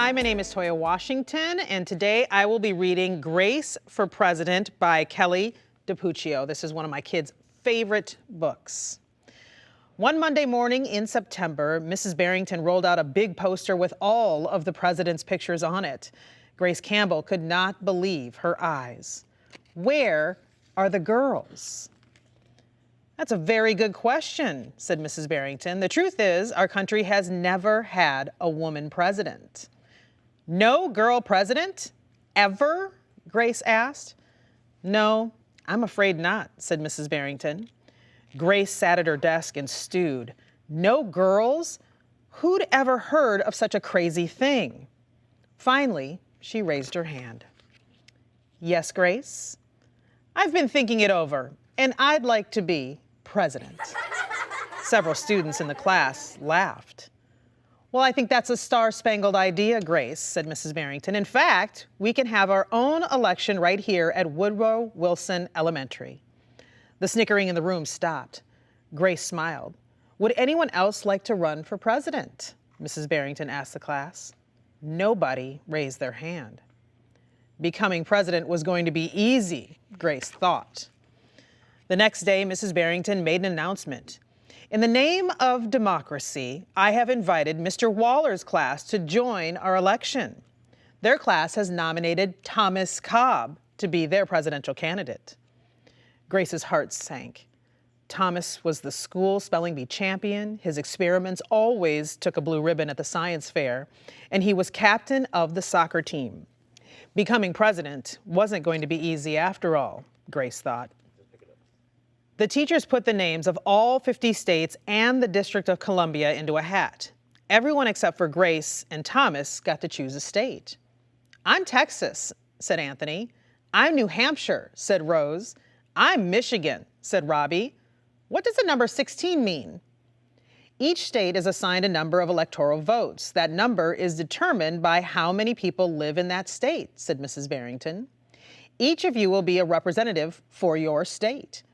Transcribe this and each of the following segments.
Hi, my name is Toya Washington, and today I will be reading Grace for President by Kelly DiPucchio. This is one of my kids' favorite books. One Monday morning in September, Mrs. Barrington rolled out a big poster with all of the president's pictures on it. Grace Campbell could not believe her eyes. Where are the girls? That's a very good question, said Mrs. Barrington. The truth is, our country has never had a woman president. No girl president? Ever? Grace asked. No, I'm afraid not, said Mrs. Barrington. Grace sat at her desk and stewed. No girls? Who'd ever heard of such a crazy thing? Finally, she raised her hand. Yes, Grace? I've been thinking it over, and I'd like to be president. Several students in the class laughed. Well, I think that's a star-spangled idea, Grace, said Mrs. Barrington. In fact, we can have our own election right here at Woodrow Wilson Elementary. The snickering in the room stopped. Grace smiled. Would anyone else like to run for president? Mrs. Barrington asked the class. Nobody raised their hand. Becoming president was going to be easy, Grace thought. The next day, Mrs. Barrington made an announcement. In the name of democracy, I have invited Mr. Waller's class to join our election. Their class has nominated Thomas Cobb to be their presidential candidate. Grace's heart sank. Thomas was the school spelling bee champion. His experiments always took a blue ribbon at the science fair, and he was captain of the soccer team. Becoming president wasn't going to be easy after all, Grace thought. The teachers put the names of all 50 states and the District of Columbia into a hat. Everyone except for Grace and Thomas got to choose a state. I'm Texas, said Anthony. I'm New Hampshire, said Rose. I'm Michigan, said Robbie. What does the number 16 mean? Each state is assigned a number of electoral votes. That number is determined by how many people live in that state, said Mrs. Barrington. Each of you will be a representative for your state.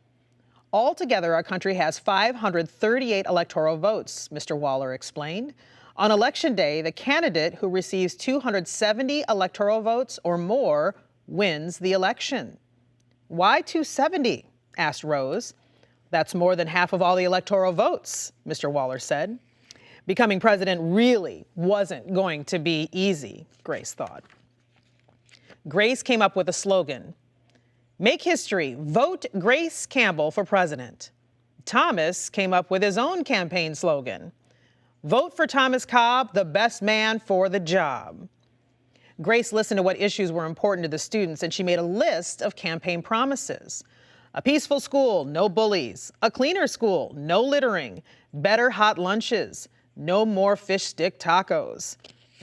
Altogether, our country has 538 electoral votes, Mr. Waller explained. On election day, the candidate who receives 270 electoral votes or more wins the election. Why 270? Asked Rose. That's more than half of all the electoral votes, Mr. Waller said. Becoming president really wasn't going to be easy, Grace thought. Grace came up with a slogan. Make history, vote Grace Campbell for president. Thomas came up with his own campaign slogan. Vote for Thomas Cobb, the best man for the job. Grace listened to what issues were important to the students, and she made a list of campaign promises. A peaceful school, no bullies. A cleaner school, no littering. Better hot lunches. No more fish stick tacos.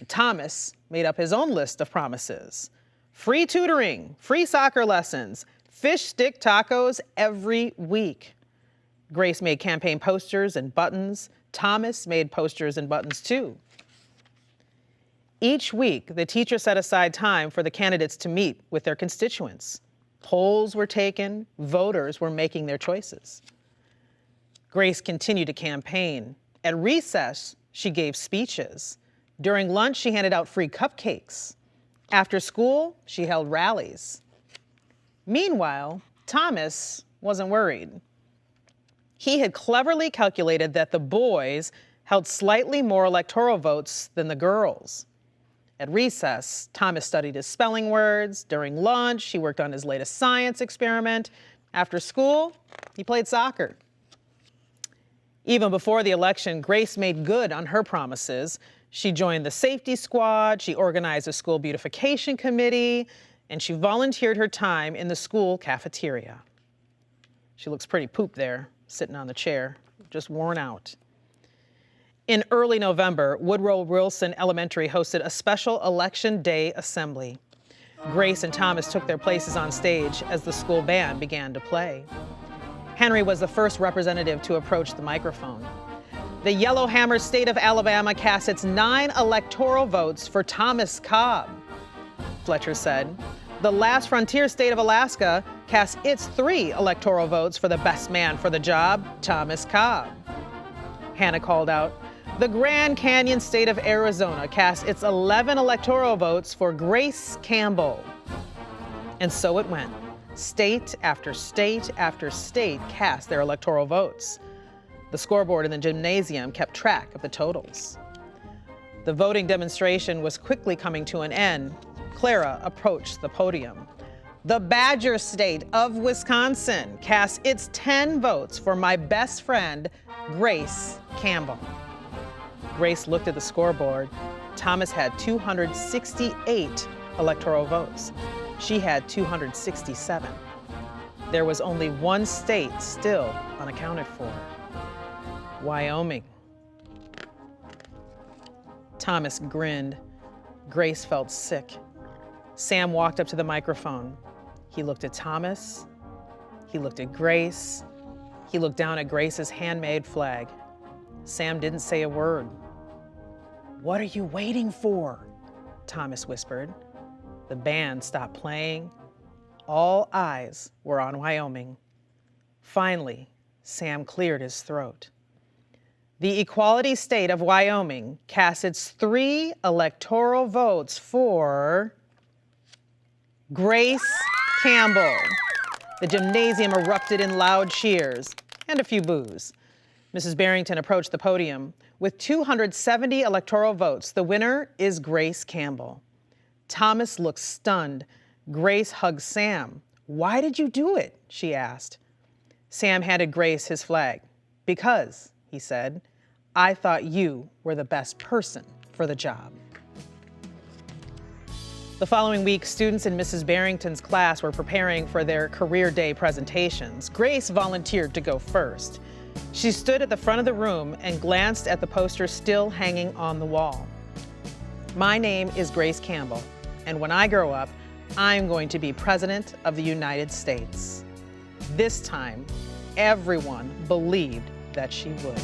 Thomas made up his own list of promises. Free tutoring, free soccer lessons, fish stick tacos every week. Grace made campaign posters and buttons. Thomas made posters and buttons too. Each week, the teacher set aside time for the candidates to meet with their constituents. Polls were taken, voters were making their choices. Grace continued to campaign. At recess, she gave speeches. During lunch, she handed out free cupcakes. After school, she held rallies. Meanwhile, Thomas wasn't worried. He had cleverly calculated that the boys held slightly more electoral votes than the girls. At recess, Thomas studied his spelling words. During lunch, he worked on his latest science experiment. After school, he played soccer. Even before the election, Grace made good on her promises. She joined the safety squad, she organized a school beautification committee, and she volunteered her time in the school cafeteria. She looks pretty pooped there, sitting on the chair, just worn out. In early November, Woodrow Wilson Elementary hosted a special Election Day assembly. Grace and Thomas took their places on stage as the school band began to play. Henry was the first representative to approach the microphone. The Yellowhammer state of Alabama casts its 9 electoral votes for Thomas Cobb, Fletcher said. The last frontier state of Alaska casts its 3 electoral votes for the best man for the job, Thomas Cobb. Hannah called out, The Grand Canyon state of Arizona cast its 11 electoral votes for Grace Campbell. And so it went. State after state after state cast their electoral votes. The scoreboard in the gymnasium kept track of the totals. The voting demonstration was quickly coming to an end. Clara approached the podium. The Badger State of Wisconsin cast its 10 votes for my best friend, Grace Campbell. Grace looked at the scoreboard. Thomas had 268 electoral votes. She had 267. There was only one state still unaccounted for: Wyoming. Thomas grinned. Grace felt sick. Sam walked up to the microphone. He looked at Thomas. He looked at Grace. He looked down at Grace's handmade flag. Sam didn't say a word. "What are you waiting for?" Thomas whispered. The band stopped playing. All eyes were on Wyoming. Finally, Sam cleared his throat. The equality state of Wyoming cast its 3 electoral votes for Grace Campbell. The gymnasium erupted in loud cheers and a few boos. Mrs. Barrington approached the podium. With 270 electoral votes, the winner is Grace Campbell. Thomas looked stunned. Grace hugged Sam. "Why did you do it?" she asked. Sam handed Grace his flag. "Because," he said, "I thought you were the best person for the job." The following week, students in Mrs. Barrington's class were preparing for their career day presentations. Grace volunteered to go first. She stood at the front of the room and glanced at the poster still hanging on the wall. "My name is Grace Campbell, and when I grow up, I'm going to be President of the United States." This time, everyone believed that she would.